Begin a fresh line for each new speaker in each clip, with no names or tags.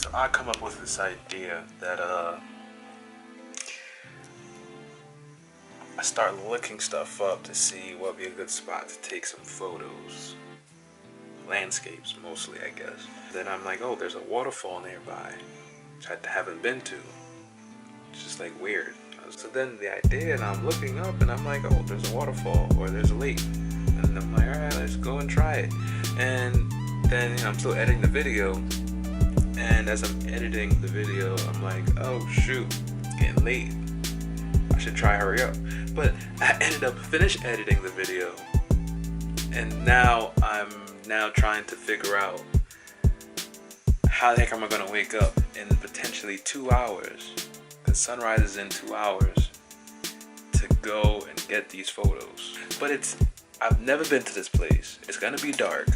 So I come up with this idea that I start looking stuff up to see what would be a good spot to take some photos. Landscapes mostly, I guess. Then I'm like, oh, there's a waterfall nearby, which I haven't been to. It's just like weird. So then the idea, and I'm looking up and I'm like, oh, there's a waterfall or there's a lake. And I'm like, alright, let's go and try it. And then I'm still editing the video. And as I'm editing the video, I'm like, oh shoot, it's getting late. I should try hurry up. But I ended up finish editing the video. And now I'm trying to figure out how the heck am I gonna wake up in potentially 2 hours, because sunrise is in 2 hours, to go and get these photos. But I've never been to this place. It's gonna be dark.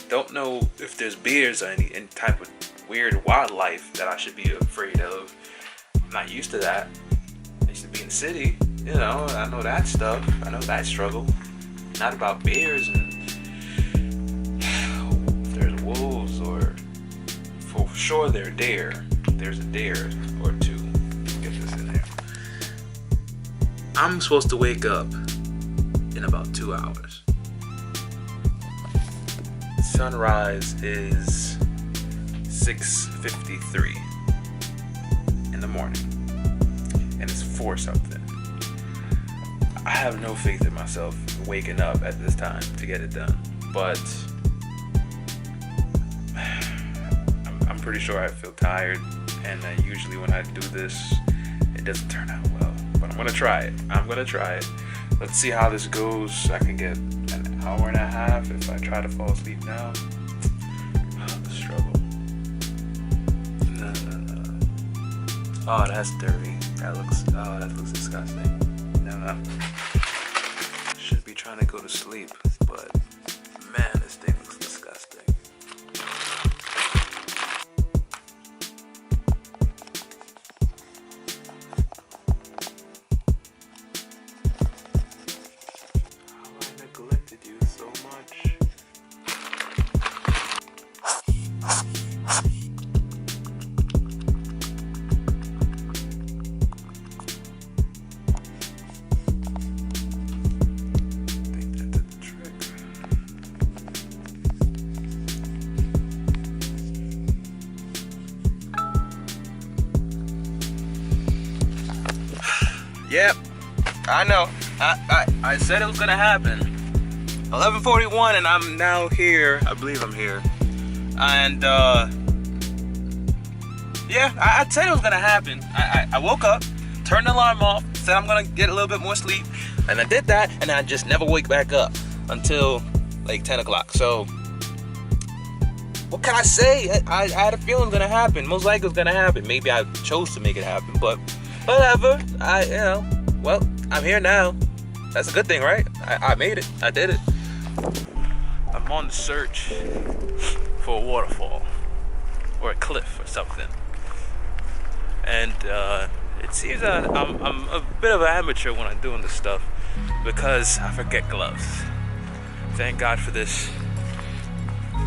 Don't know if there's bears or any type of weird wildlife that I should be afraid of. I'm not used to that. I used to be in the city, you know, I know that stuff. I know that struggle. Not about bears and if there's wolves, or for sure there's a deer or two. Get this in there. I'm supposed to wake up in about 2 hours. Sunrise is 6:53 in the morning, and it's 4 something. I have no faith in myself waking up at this time to get it done, but I'm pretty sure I feel tired, and usually when I do this, it doesn't turn out well. But I'm gonna try it. Let's see how this goes. I can get an hour and a half if I try to fall asleep now. The struggle. No. Oh, that's dirty. That looks disgusting. No. Should be trying to go to sleep, but man, this thing looks disgusting. How I neglected you so much. Yep, I know. I said it was gonna happen. 11:41 and I'm now here. I believe I'm here. And yeah, I said it was gonna happen. I woke up, turned the alarm off, said I'm gonna get a little bit more sleep, and I did that, and I just never wake back up until like 10 o'clock. So what can I say? I had a feeling it was gonna happen. Most likely it was gonna happen. Maybe I chose to make it happen, but whatever. Well, I'm here now. That's a good thing, right? I made it. I did it. I'm on the search for a waterfall or a cliff or something. And it seems that I'm a bit of an amateur when I'm doing this stuff because I forget gloves. Thank God for this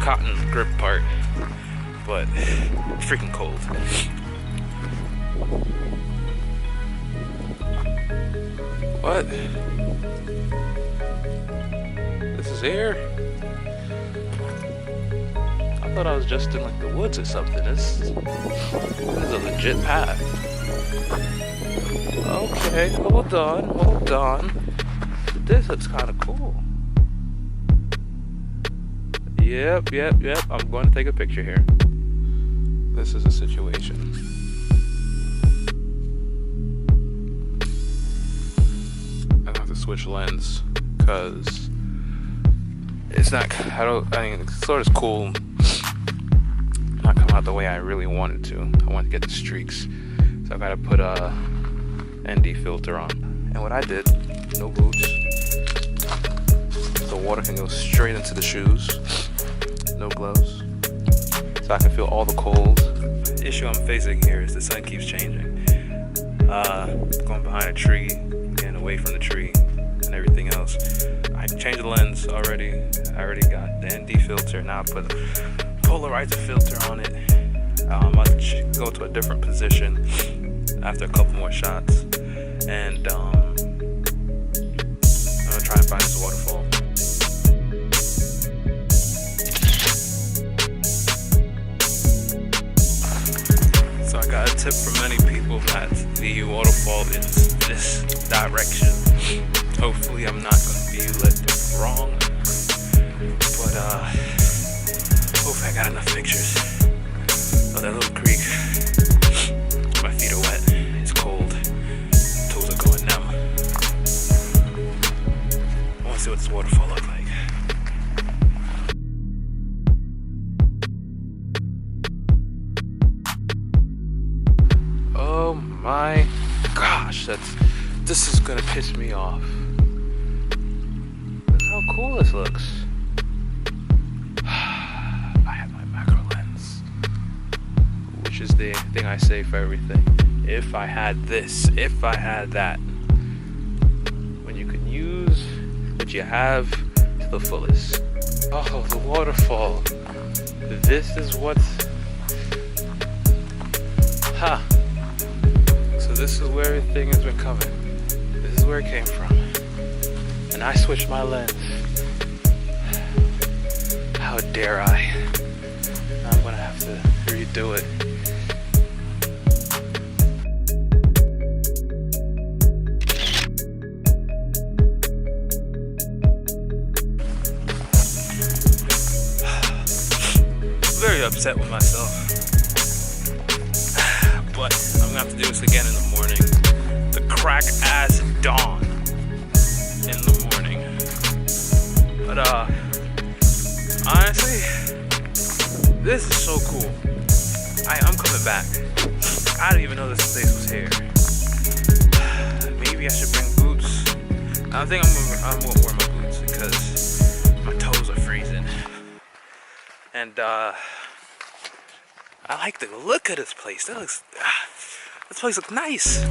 cotton grip part, but it's freaking cold. What? This is here? I thought I was just in like the woods or something. This is a legit path. Okay, hold on. This looks kind of cool. Yep. I'm going to take a picture here. This is a situation. Switch lens because it's not. It's sort of cool. Not come out the way I really wanted to. I wanted to get the streaks, so I gotta put a ND filter on. And what I did, no boots, so water can go straight into the shoes. No gloves, so I can feel all the cold. The issue I'm facing here is the sun keeps changing. Going behind a tree, getting away from the tree, and everything else. I changed the lens already. I already got the ND filter. Now I put a polarizer filter on it. I'll go to a different position after a couple more shots, and I'm gonna try and find this waterfall. So I got a tip from many people that the waterfall is this direction. Hopefully I'm not gonna be led wrong, but hopefully I got enough pictures of that little creek. My feet are wet, it's cold, toes are going numb. I wanna see what this waterfall looks like. Oh my gosh, this is gonna piss me off. Look how cool this looks. I have my macro lens, which is the thing I say for everything. If I had this, if I had that, when you can use what you have to the fullest. Oh, the waterfall. This is what's... Ha! So this is where everything has been coming. This is where it came from. And I switched my lens. How dare I? I'm gonna have to redo it. Very upset with myself. But I'm gonna have to do this again in the morning. The crack ass dawn in the morning. But honestly, this is so cool. I'm coming back. I didn't even know this place was here. Maybe I should bring boots. I think I'm gonna wear my boots because my toes are freezing. And I like the look of this place. This place looks nice.